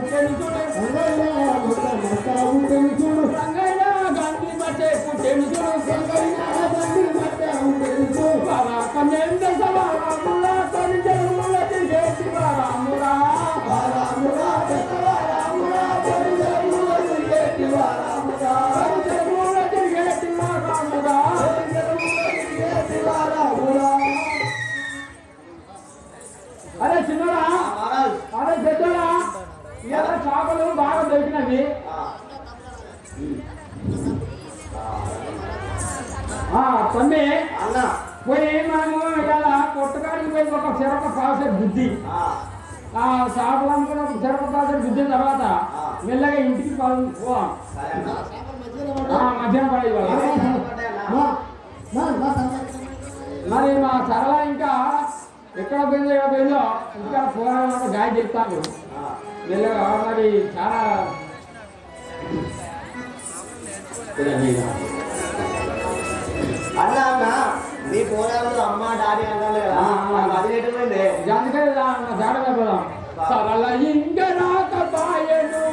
పుట్టెను చూడు రంగయ్య గంటి మచ్చే పుట్టెను చూడు కన్యంద సవారాములా తని జన్ముల తిరిగేటి వారామురా అరే చిన్నరా అరే పెద్దరా ఇలా చేపలు బాగా దొరికినవి తమ్మి పోయి మనము ఇలా కొట్టకాడికి పోయి ఒక చెరక పాసే బుద్ధి ఆ చేపలు అనుకున్న చెరక పాసే బుద్ధి తర్వాత మెల్లగా ఇంటికి పోదాం మధ్యాహ్నం పడే మరి మా సరళ ఇంకా ఎక్కడ పోయిందో ఇంకా పోరాడాలంటే గాయ చెప్తాను మెల్లగా మరి చాలా అన్నా అన్న మీ పోరాడు అమ్మ డాడీ అంటారు కదా అది ఎటుపోయింది అందుకే జాడగా పోదాం సరళ ఇంక రాకపాయను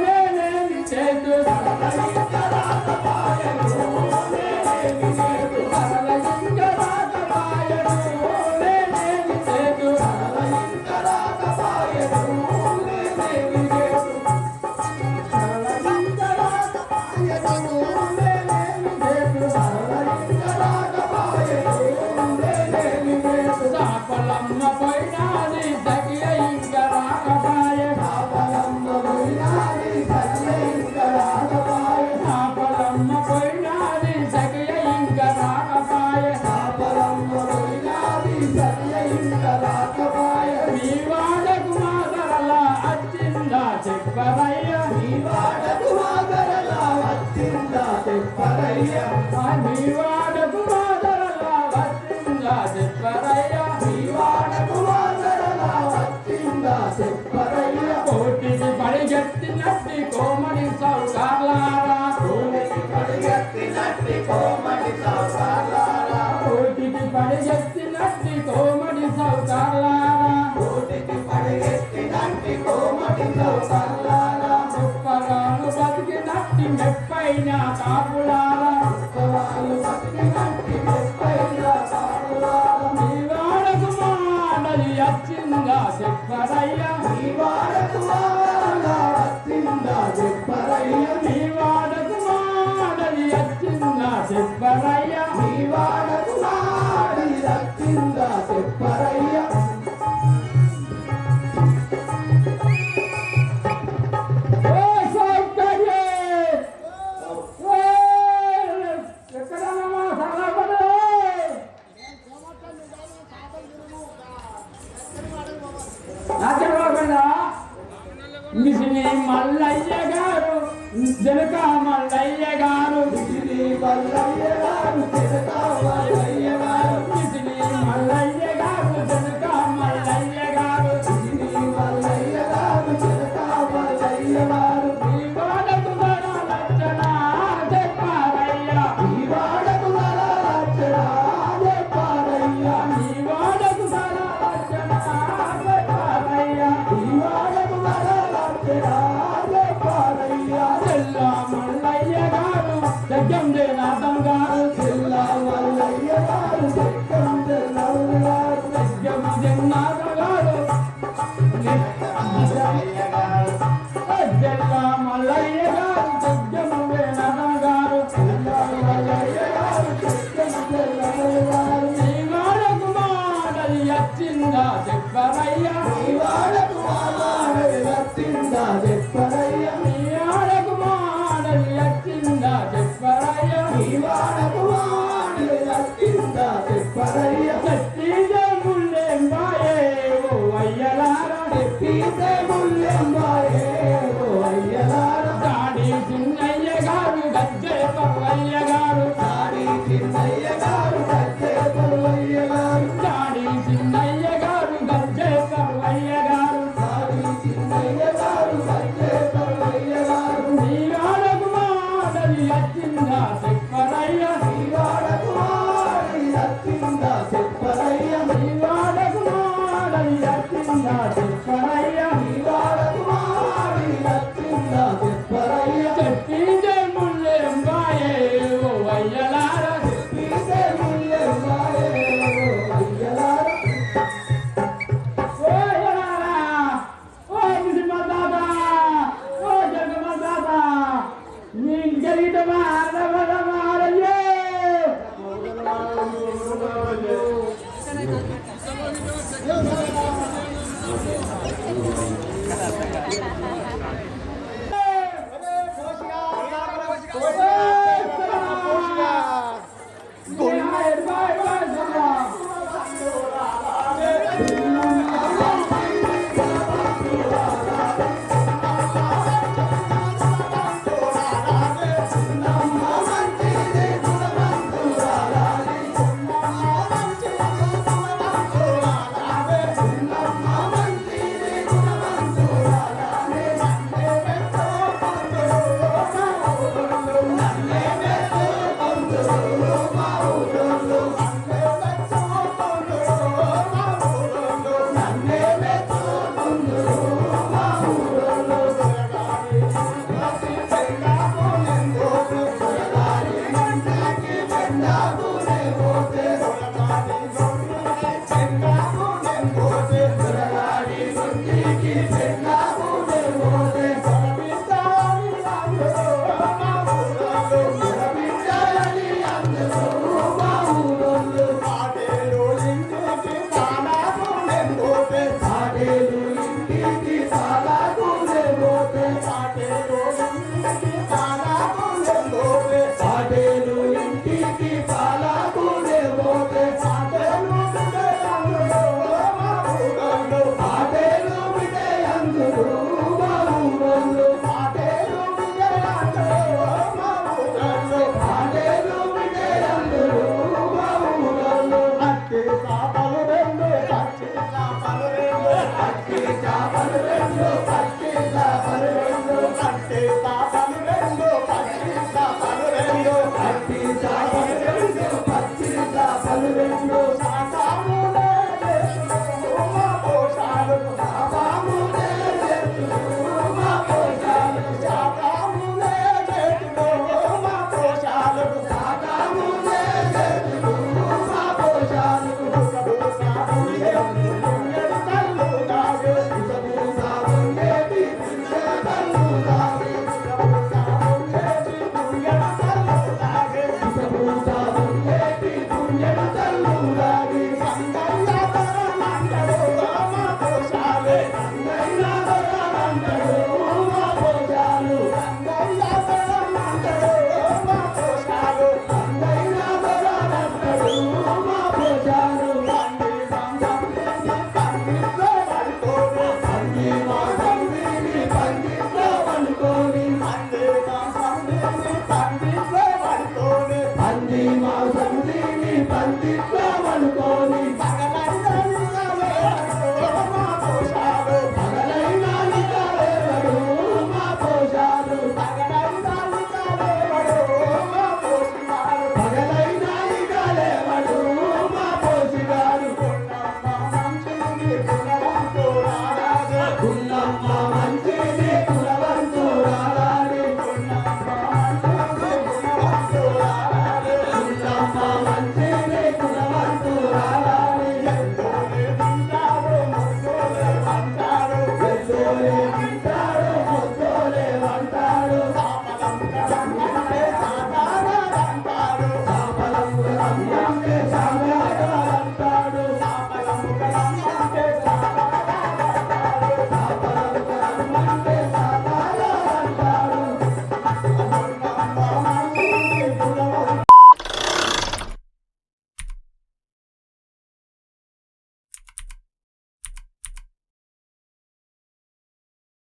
నేనేమి చేతు సరళ ఇంక రాకపాయను నేనేమి చేతు సరళ ఇంక రాకపాయను నేనేమి చేతు సరళ ఇంక రాకపాయను నేనేమి చేతు సరళ ఇంక రాకపాయను నేనేమి చేతు సరళ ఇంక రాకపాయను నేనేమి చేతు సాపలమ్మ పోయినాది సఖియ ఇంక రాకపాయ సాపలమ్మ పోయినాది సఖియ ఇంక రాకపాయ సాపలమ్మ పోయినాది సఖియ ఇంక రాకపాయ సాపలమ్మ పోయినాది సఖియ ఇంక రాకపాయ మీ వాడకు మాదరల అచ్చిందా చెప్పరయ్య మీ వాడకు మాదరల అచ్చిందా చెప్పరయ్య మీ వాడకు మాదరల అచ్చిందా చెప్పరయ్య మీ వాడకు మాదరల అచ్చిందా చెప్పరయ్య కోటికి పడిగెత్తినట్టి కోమడి సౌకార్లారా కోటికి పడిగెత్తినట్టి కోమడి సౌకార్లారా కోటికి పడిగెత్తినట్టి కోమడి సౌకార్లారా కోటికి పడిగెత్తినట్టి కోమడి సౌకార్లారా ఉప్పరాలు బతికినట్టి మెప్పైన కాపులారా ఉప్పరాలు బతికినట్టి మెప్పైన కాపులారా మీ వాడకు మాడలి వచ్చిందా చెప్పరయ్య మీ వాడకు మాడలి వచ్చిందా చెప్పరయ్య మీ వాడకు మాడలి వచ్చిందా చెప్పరయ్య మీ వాడకు మాడలి వచ్చిందా చెప్పరయ్య మిసిని మల్లయ్య గారు జనక మల్లయ్య గారు మిసిని మల్లయ్య గారు జనక మల్లయ్య గారు మిసిని మల్లయ్య గారు జనక మల్లయ్య గారు మిసిని మల్లయ్య గారు జనక మల్లయ్య గారు ఈ వాడకు లక్షణ చెప్పారయ్య ఈ వాడకు లక్షణ చెప్పారయ్య ఈ వాడకు లక్షణ చెప్పారయ్య ఈ వాడకు చెల్లా మల్లయ్య గారు జగ్గం జనార్దన్ గారు చెల్లా మల్లయ్య గారు జగ్గం జనార్దన్ గారు జగ్గం జనార్దన్ గారు చెల్లా మల్లయ్య గారు జగ్గం జనార్దన్ గారు చెల్లా మల్లయ్య గారు జగ్గం జనార్దన్ గారు ఈ వాడకు మాడలి వచ్చిందా చెప్పరయ్య ఈ వాడకు మాడలి వచ్చిందా చెప్పరయ్య